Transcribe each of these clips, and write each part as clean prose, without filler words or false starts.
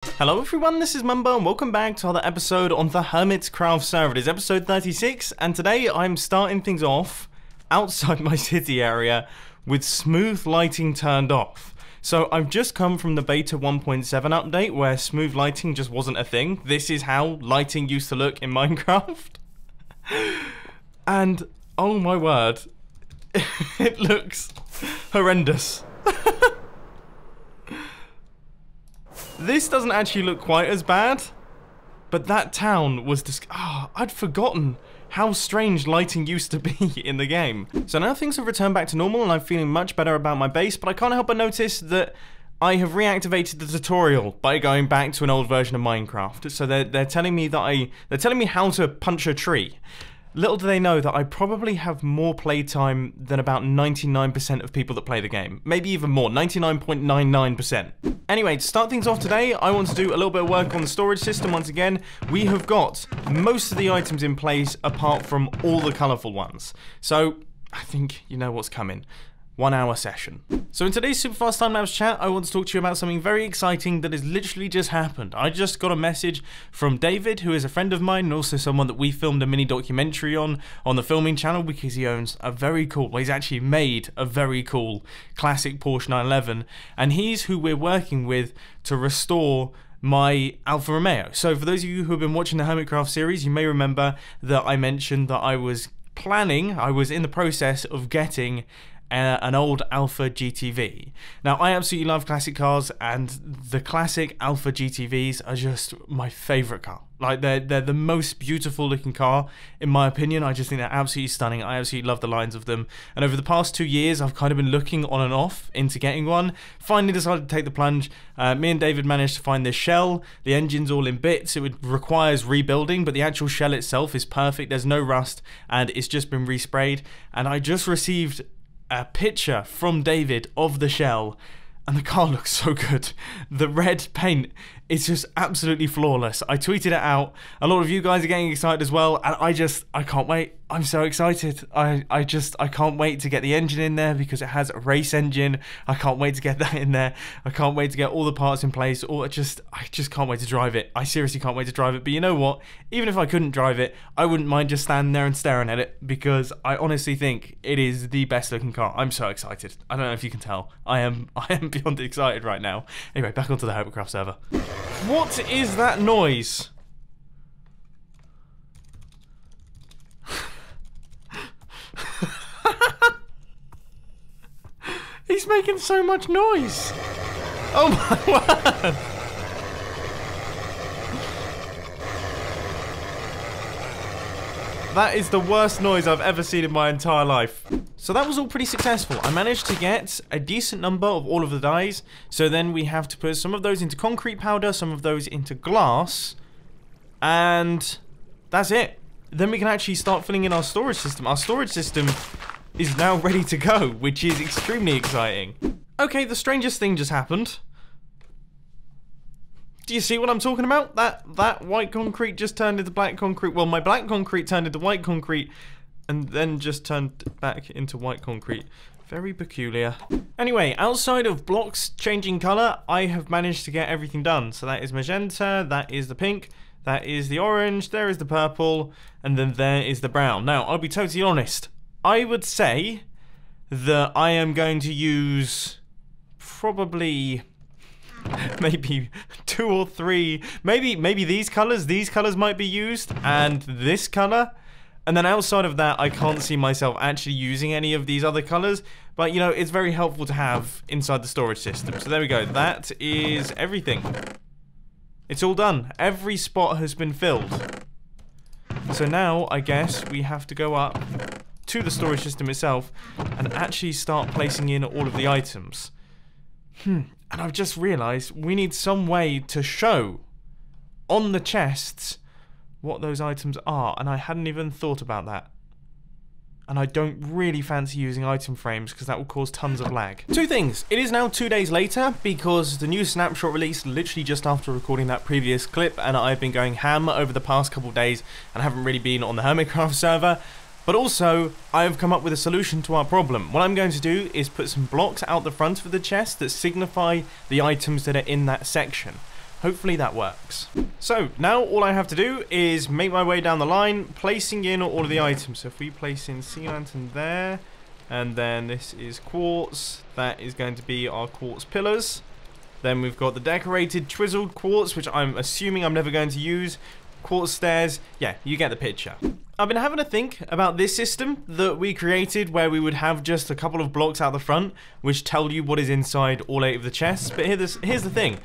Hello everyone, this is Mumbo and welcome back to another episode on the Hermitcraft server. It is episode 36 and today I'm starting things off outside my city area with smooth lighting turned off. So I've just come from the beta 1.7 update where smooth lighting just wasn't a thing. This is how lighting used to look in Minecraft. And oh my word, it looks horrendous. This doesn't actually look quite as bad, but that town was just... I'd forgotten how strange lighting used to be in the game. So now things have returned back to normal and I'm feeling much better about my base, but I can't help but notice that I have reactivated the tutorial by going back to an old version of Minecraft. So they're telling me that they're telling me how to punch a tree. Little do they know that I probably have more playtime than about 99% of people that play the game. Maybe even more, 99.99%. Anyway, to start things off today, I want to do a little bit of work on the storage system once again. We have got most of the items in place apart from all the colourful ones. So, I think you know what's coming. 1 hour session. So in today's super fast time-lapse chat, I want to talk to you about something very exciting that has literally just happened. I just got a message from David, who is a friend of mine and also someone that we filmed a mini documentary on the filming channel because he owns a very cool, well, he's actually made a very cool classic Porsche 911 and he's who we're working with to restore my Alfa Romeo. So for those of you who have been watching the Hermitcraft series, you may remember that I mentioned that I was in the process of getting an old Alfa GTV. Now, I absolutely love classic cars, and the classic Alfa GTVs are just my favourite car. Like, they're the most beautiful looking car, in my opinion. I just think they're absolutely stunning. I absolutely love the lines of them. And over the past 2 years, I've kind of been looking on and off into getting one. Finally decided to take the plunge. Me and David managed to find this shell. The engine's all in bits. It requires rebuilding, but the actual shell itself is perfect. There's no rust, and it's just been resprayed. And I just received a picture from David of the shell and the car looks so good. The red paint is just absolutely flawless. I tweeted it out. A lot of you guys are getting excited as well and I can't wait. I'm so excited. I can't wait to get the engine in there because it has a race engine. I can't wait to get that in there. I can't wait to get all the parts in place. I just can't wait to drive it. I seriously can't wait to drive it. But you know what? Even if I couldn't drive it, I wouldn't mind just standing there and staring at it because I honestly think it is the best looking car. I'm so excited. I don't know if you can tell. I am beyond excited right now. Anyway, back onto the Hermitcraft server. What is that noise? He's making so much noise. Oh my word. That is the worst noise I've ever seen in my entire life. So that was all pretty successful. I managed to get a decent number of all of the dyes. So then we have to put some of those into concrete powder, some of those into glass. And that's it. Then we can actually start filling in our storage system. Our storage system is now ready to go, which is extremely exciting. Okay, the strangest thing just happened. Do you see what I'm talking about? That white concrete just turned into black concrete. Well, my black concrete turned into white concrete and then just turned back into white concrete. Very peculiar. Anyway, outside of blocks changing color, I have managed to get everything done. So that is magenta, that is the pink, that is the orange, there is the purple, and then there is the brown. Now, I'll be totally honest. I would say that I am going to use probably maybe 2 or 3, maybe these colors might be used, and this color. And then outside of that, I can't see myself actually using any of these other colors. But, you know, it's very helpful to have inside the storage system. So there we go. That is everything. It's all done. Every spot has been filled. So now, I guess, we have to go up to the storage system itself and actually start placing in all of the items. And I've just realized we need some way to show on the chests what those items are, and I hadn't even thought about that. And I don't really fancy using item frames because that will cause tons of lag. 2 things. It is now 2 days later because the new snapshot released literally just after recording that previous clip, and I've been going ham over the past couple of days and haven't really been on the Hermitcraft server. But also, I've come up with a solution to our problem. What I'm going to do is put some blocks out the front of the chest that signify the items that are in that section. Hopefully that works. So now all I have to do is make my way down the line, placing in all of the items. So if we place in sea lantern there, and then this is quartz, that is going to be our quartz pillars. Then we've got the decorated chiseled quartz, which I'm assuming I'm never going to use. Quartz stairs, yeah, you get the picture. I've been having a think about this system that we created where we would have just a couple of blocks out the front which tell you what is inside all 8 of the chests. But here's the thing.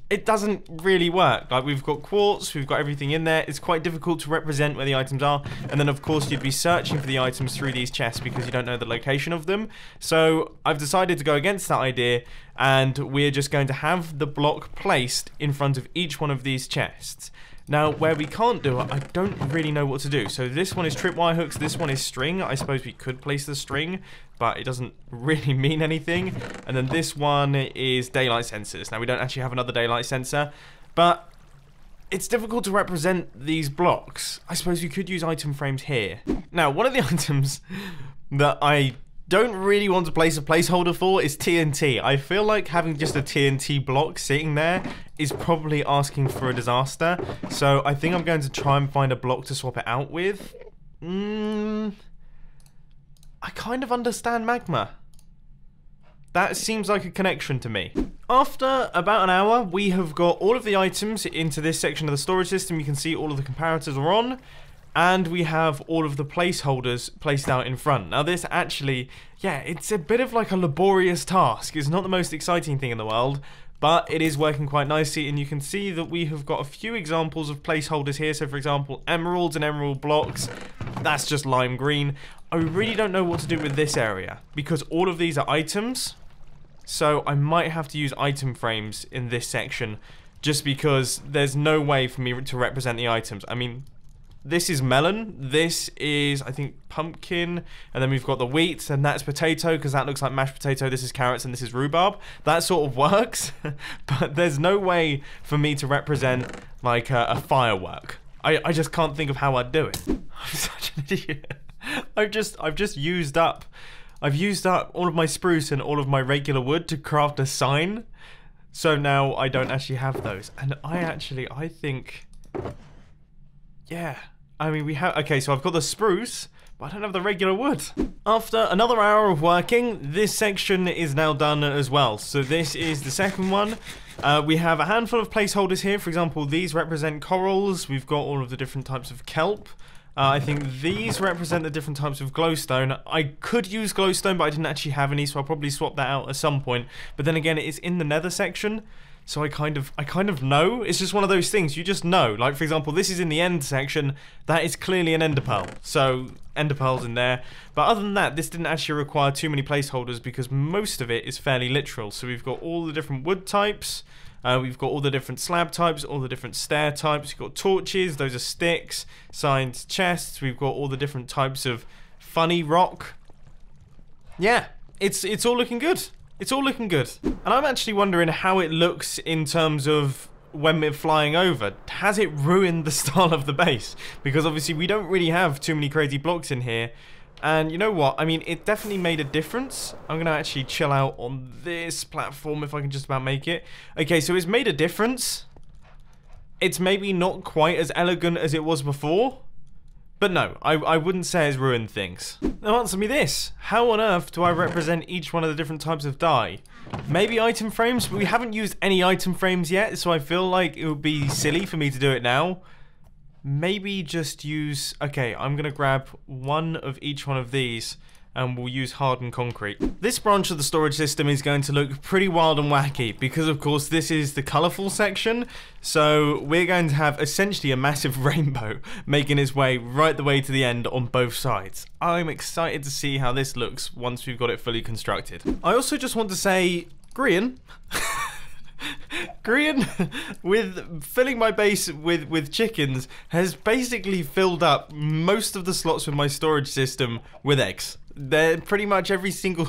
It doesn't really work. Like, we've got quartz, we've got everything in there. It's quite difficult to represent where the items are. And then, of course, you'd be searching for the items through these chests because you don't know the location of them. So I've decided to go against that idea, and we're just going to have the block placed in front of each one of these chests. Now, where we can't do it, I don't really know what to do. So this one is tripwire hooks, this one is string. I suppose we could place the string, but it doesn't really mean anything. And then this one is daylight sensors. Now, we don't actually have another daylight sensor, but it's difficult to represent these blocks. I suppose we could use item frames here. Now, one of the items that I don't really want to place a placeholder for is TNT. I feel like having just a TNT block sitting there is probably asking for a disaster. So I think I'm going to try and find a block to swap it out with. I kind of understand magma. That seems like a connection to me. After about an hour, we have got all of the items into this section of the storage system. You can see all of the comparators are on. And we have all of the placeholders placed out in front. Now this actually, yeah, it's a bit of like a laborious task. It's not the most exciting thing in the world, but it is working quite nicely. And you can see that we have got a few examples of placeholders here. So for example, emeralds and emerald blocks, that's just lime green. I really don't know what to do with this area because all of these are items. So I might have to use item frames in this section just because there's no way for me to represent the items. I mean, this is melon, this is, I think, pumpkin, and then we've got the wheat, and that's potato, because that looks like mashed potato, this is carrots, and this is rhubarb. That sort of works, but there's no way for me to represent, like, a firework. I just can't think of how I'd do it. I'm such an idiot. I've just used up all of my spruce and all of my regular wood to craft a sign, so now I don't actually have those. And I think, yeah. I mean, we have... Okay, so I've got the spruce, but I don't have the regular wood. After another hour of working, this section is now done as well. So this is the second one. We have a handful of placeholders here. For example, these represent corals. We've got all of the different types of kelp. I think these represent the different types of glowstone. I could use glowstone, but I didn't actually have any, so I'll probably swap that out at some point. But then again, it's in the nether section. So I kind of know. It's just one of those things, you just know. Like, for example, this is in the end section. That is clearly an ender pearl. So, ender pearl's in there. But other than that, this didn't actually require too many placeholders because most of it is fairly literal. So we've got all the different wood types. We've got all the different slab types, all the different stair types. We've got torches, those are sticks, signs, chests. We've got all the different types of funny rock. Yeah, it's all looking good. It's all looking good. And I'm actually wondering how it looks in terms of when we're flying over. Has it ruined the style of the base? Because obviously we don't really have too many crazy blocks in here. And you know what? I mean, it definitely made a difference. I'm going to actually chill out on this platform if I can just about make it. Okay, so it's made a difference. It's maybe not quite as elegant as it was before. But no, I wouldn't say it's ruined things. Now answer me this. How on earth do I represent each one of the different types of dye? Maybe item frames, but we haven't used any item frames yet, so I feel like it would be silly for me to do it now. Maybe just use... Okay, I'm going to grab one of each one of these, and we'll use hardened concrete. This branch of the storage system is going to look pretty wild and wacky because of course this is the colourful section, so we're going to have essentially a massive rainbow making its way right the way to the end on both sides. I'm excited to see how this looks once we've got it fully constructed. I also just want to say, Grian, Grian, with filling my base with chickens, has basically filled up most of the slots with my storage system with eggs. They're pretty much every single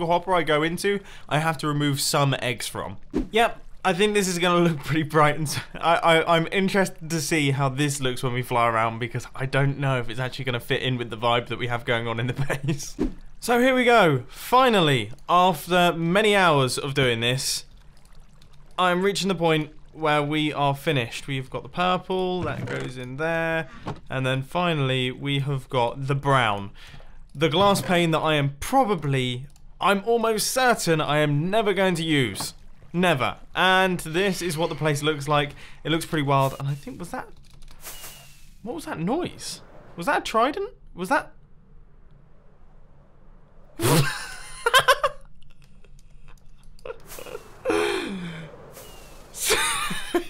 hopper I go into, I have to remove some eggs from. Yep, I think this is going to look pretty bright, and I'm interested to see how this looks when we fly around because I don't know if it's actually going to fit in with the vibe that we have going on in the base. So here we go. Finally, after many hours of doing this, I'm reaching the point where we are finished. We've got the purple, that goes in there, and then finally we have got the brown. The glass pane that I'm almost certain I am never going to use. Never. And this is what the place looks like. It looks pretty wild, and I think, what was that noise? Was that a trident? Was that...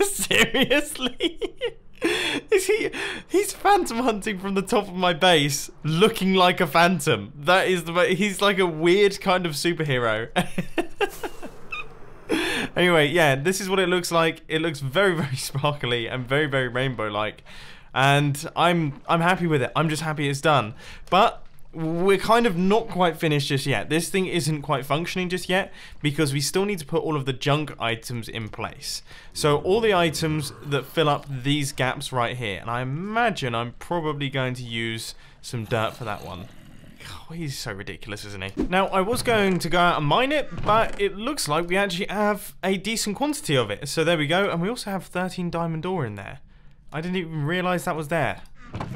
Seriously? He's phantom hunting from the top of my base, looking like a phantom. That is he's like a weird kind of superhero. Anyway, yeah, this is what it looks like. It looks very, very sparkly and very, very rainbow-like. And I'm happy with it. I'm just happy it's done. But we're kind of not quite finished just yet. This thing isn't quite functioning just yet because we still need to put all of the junk items in place. So all the items that fill up these gaps right here. And I imagine I'm probably going to use some dirt for that one. Oh, he's so ridiculous, isn't he? Now, I was going to go out and mine it, but it looks like we actually have a decent quantity of it. So there we go. And we also have 13 diamond ore in there. I didn't even realize that was there.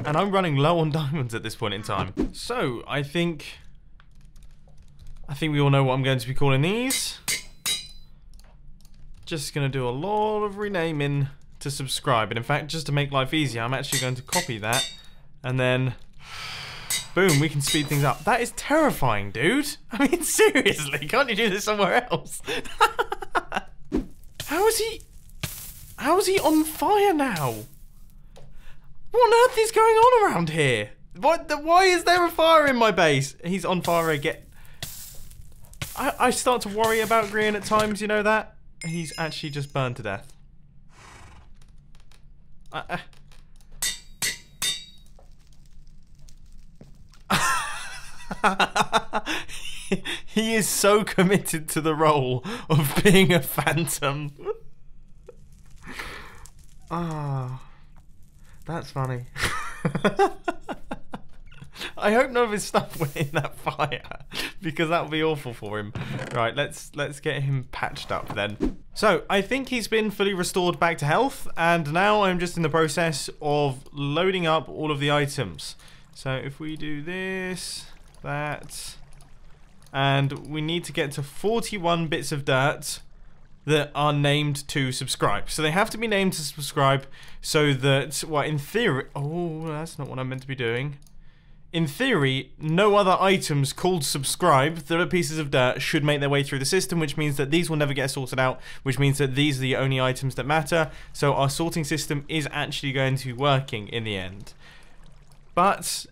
And I'm running low on diamonds at this point in time. So, I think we all know what I'm going to be calling these. Just going to do a lot of renaming to subscribe. And in fact, just to make life easier, I'm actually going to copy that. And then, boom, we can speed things up. That is terrifying, dude. I mean, seriously, can't you do this somewhere else? How is he on fire now? What on earth is going on around here? Why is there a fire in my base? He's on fire again. I start to worry about Green at times, you know that? He's actually just burned to death. He is so committed to the role of being a phantom. Ah. That's funny. I hope none of his stuff went in that fire, because that would be awful for him. Right, let's get him patched up then. So, I think he's been fully restored back to health, and now I'm just in the process of loading up all of the items. So, if we do this, that, and we need to get to 41 bits of dirt that are named to subscribe. So they have to be named to subscribe so that, well, in theory... Oh, that's not what I meant to be doing. In theory, no other items called subscribe that are pieces of dirt should make their way through the system, which means that these will never get sorted out, which means that these are the only items that matter. So our sorting system is actually going to be working in the end. But...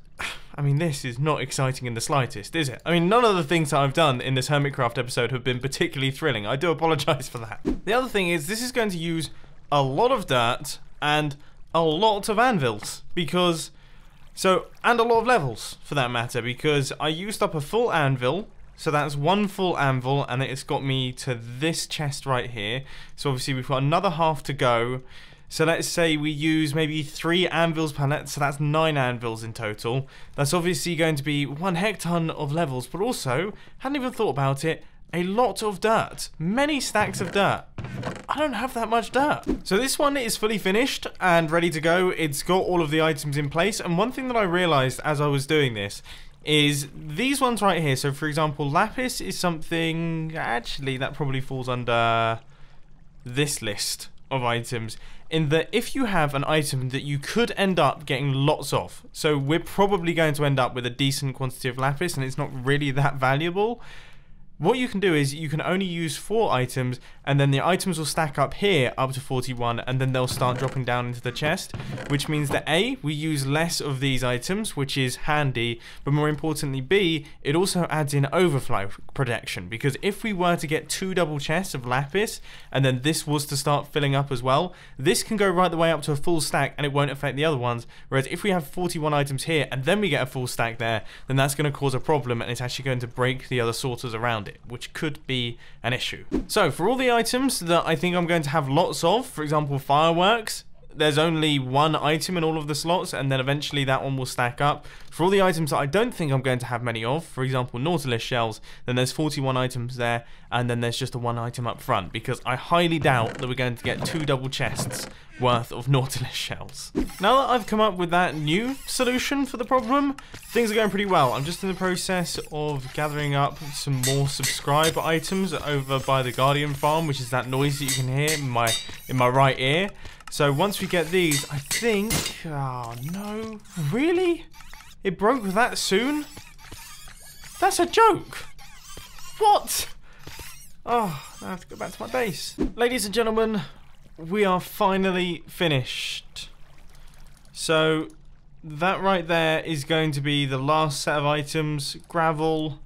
I mean, this is not exciting in the slightest, is it? I mean, none of the things that I've done in this Hermitcraft episode have been particularly thrilling. I do apologise for that. The other thing is, this is going to use a lot of dirt and a lot of anvils. Because... and a lot of levels, for that matter. Because I used up a full anvil. So that's one full anvil, and it's got me to this chest right here. So obviously we've got another half to go. So let's say we use maybe 3 anvils per net, so that's 9 anvils in total. That's obviously going to be 1 hecton of levels, but also, hadn't even thought about it, a lot of dirt. Many stacks of dirt. I don't have that much dirt. So this one is fully finished and ready to go. It's got all of the items in place, and one thing that I realized as I was doing this is these ones right here. So for example, lapis is something, actually that probably falls under this list of items, in that if you have an item that you could end up getting lots of, so we're probably going to end up with a decent quantity of lapis and it's not really that valuable, what you can do is you can only use 4 items, and then the items will stack up here up to 41, and then they'll start dropping down into the chest, which means that A, we use less of these items, which is handy, but more importantly B, it also adds in overflow protection, because if we were to get 2 double chests of lapis, and then this was to start filling up as well, this can go right the way up to a full stack and it won't affect the other ones, whereas if we have 41 items here and then we get a full stack there, then that's going to cause a problem and it's actually going to break the other sorters around it, which could be an issue. So for all the items that I think I'm going to have lots of, for example fireworks, there's only one item in all of the slots, and then eventually that one will stack up. For all the items that I don't think I'm going to have many of, for example, Nautilus shells, then there's 41 items there, and then there's just a one item up front, because I highly doubt that we're going to get 2 double chests worth of Nautilus shells. Now that I've come up with that new solution for the problem, things are going pretty well. I'm just in the process of gathering up some more subscribe items over by the Guardian farm, which is that noise that you can hear in my right ear. So once we get these, I think... Oh, no. Really? It broke that soon? That's a joke. What? Oh, I have to go back to my base. Ladies and gentlemen, we are finally finished. So that right there is going to be the last set of items. Gravel,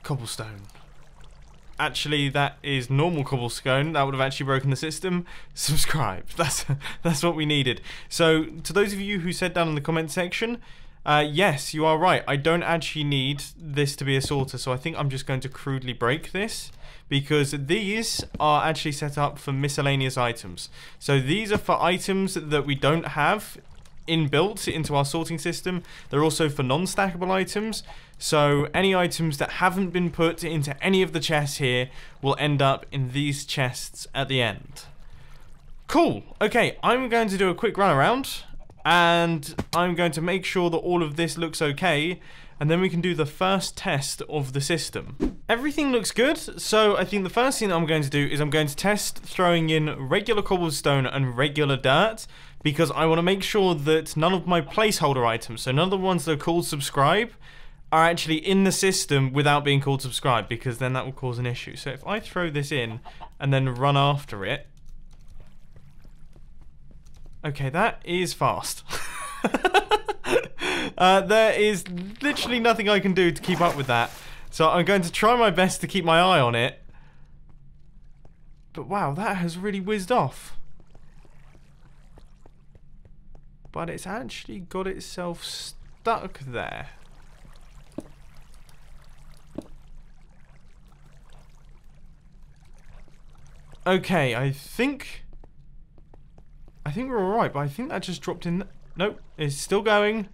cobblestone. Actually, that is normal cobblestone. That would have actually broken the system. Subscribe. That's what we needed. So, to those of you who said down in the comment section, yes, you are right. I don't actually need this to be a sorter, so I think I'm just going to crudely break this, because these are actually set up for miscellaneous items. So these are for items that we don't have inbuilt into our sorting system. They're also for non-stackable items. So any items that haven't been put into any of the chests here will end up in these chests at the end. Cool. Okay, I'm going to do a quick run around, and I'm going to make sure that all of this looks okay, and then we can do the first test of the system. Everything looks good, so I think the first thing that I'm going to do is I'm going to test throwing in regular cobblestone and regular dirt, because I want to make sure that none of my placeholder items, so none of the ones that are called subscribe, are actually in the system without being called subscribe, because then that will cause an issue. So if I throw this in and then run after it... Okay, that is fast. There is literally nothing I can do to keep up with that. So I'm going to try my best to keep my eye on it. But wow, that has really whizzed off. But it's actually got itself stuck there. Okay, I think we're alright, but I think that just dropped in. Nope, it's still going.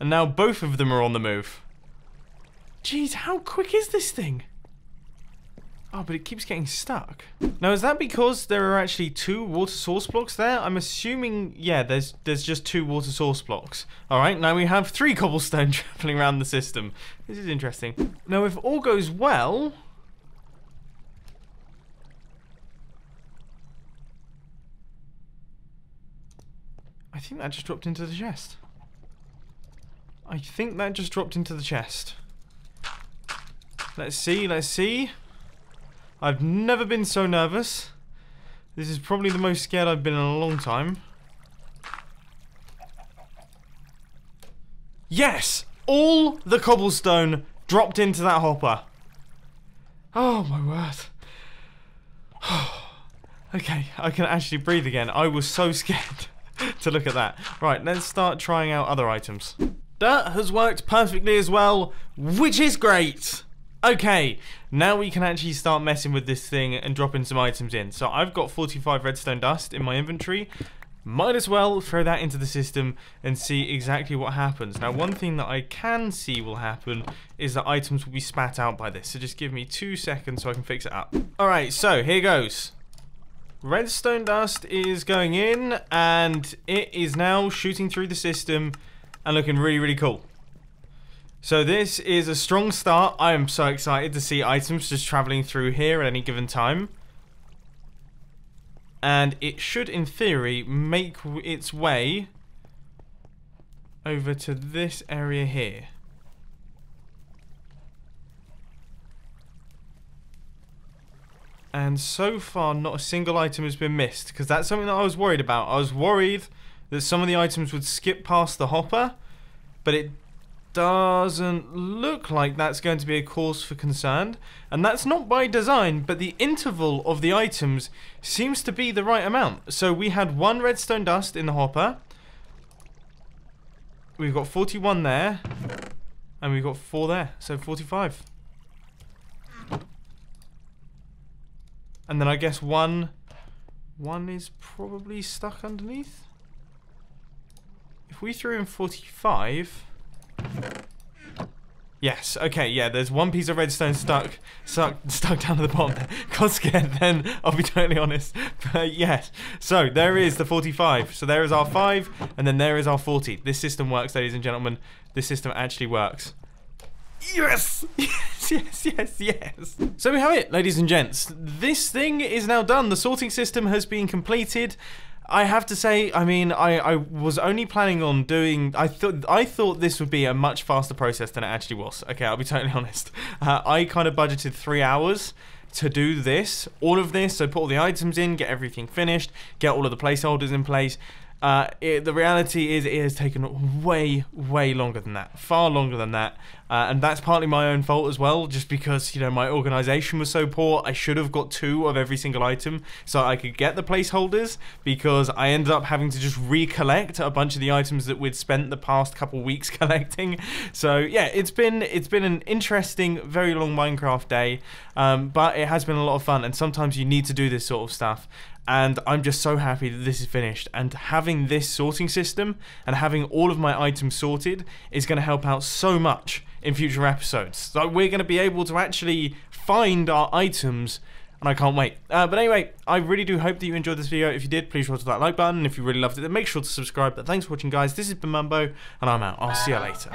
And now both of them are on the move. Jeez, how quick is this thing? Oh, but it keeps getting stuck. Now, is that because there are actually 2 water source blocks there? I'm assuming, yeah, there's just 2 water source blocks. Alright, now we have 3 cobblestone traveling around the system. This is interesting. Now, if all goes well... I think that just dropped into the chest. I think that just dropped into the chest. Let's see, let's see. I've never been so nervous. This is probably the most scared I've been in a long time. Yes! All the cobblestone dropped into that hopper. Oh my word. Okay, I can actually breathe again. I was so scared to look at that. Right, let's start trying out other items. That has worked perfectly as well, which is great. Okay, now we can actually start messing with this thing and dropping some items in. So I've got 45 redstone dust in my inventory. Might as well throw that into the system and see exactly what happens. Now, one thing that I can see will happen is that items will be spat out by this. So just give me 2 seconds so I can fix it up. Alright, so here goes. Redstone dust is going in, and it is now shooting through the system and looking really, really cool. So this is a strong start. I am so excited to see items just traveling through here at any given time. And it should, in theory, make its way over to this area here. And so far, not a single item has been missed, because that's something that I was worried about. I was worried that some of the items would skip past the hopper, but it doesn't look like that's going to be a cause for concern. And that's not by design, but the interval of the items seems to be the right amount. So we had 1 redstone dust in the hopper. We've got 41 there, and we've got 4 there, so 45. And then I guess 1 One is probably stuck underneath. If we threw in 45... Yes, okay, yeah, there's one piece of redstone stuck down at the bottom. Got scared then, I'll be totally honest. But yes, so there is the 45. So there is our 5, and then there is our 40. This system works, ladies and gentlemen. This system actually works. Yes! Yes, yes, yes, yes. So we have it, ladies and gents. This thing is now done. The sorting system has been completed. I have to say, I mean, I was only planning on doing... I thought this would be a much faster process than it actually was. Okay, I'll be totally honest. I kind of budgeted 3 hours to do this, all of this. So put all the items in, get everything finished, get all of the placeholders in place. The reality is it has taken way, way longer than that. Far longer than that. And that's partly my own fault as well, just because, you know, my organization was so poor. I should have got 2 of every single item so I could get the placeholders, because I ended up having to just recollect a bunch of the items that we'd spent the past couple weeks collecting. So yeah, it's been an interesting, very long Minecraft day, but it has been a lot of fun, and sometimes you need to do this sort of stuff. And I'm just so happy that this is finished, and having this sorting system and having all of my items sorted is going to help out so much in future episodes. So we're going to be able to actually find our items, and I can't wait. But anyway, I really do hope that you enjoyed this video. If you did, please roll to that like button. If you really loved it, then make sure to subscribe. But thanks for watching, guys. This has been Mumbo, and I'm out. I'll see you later.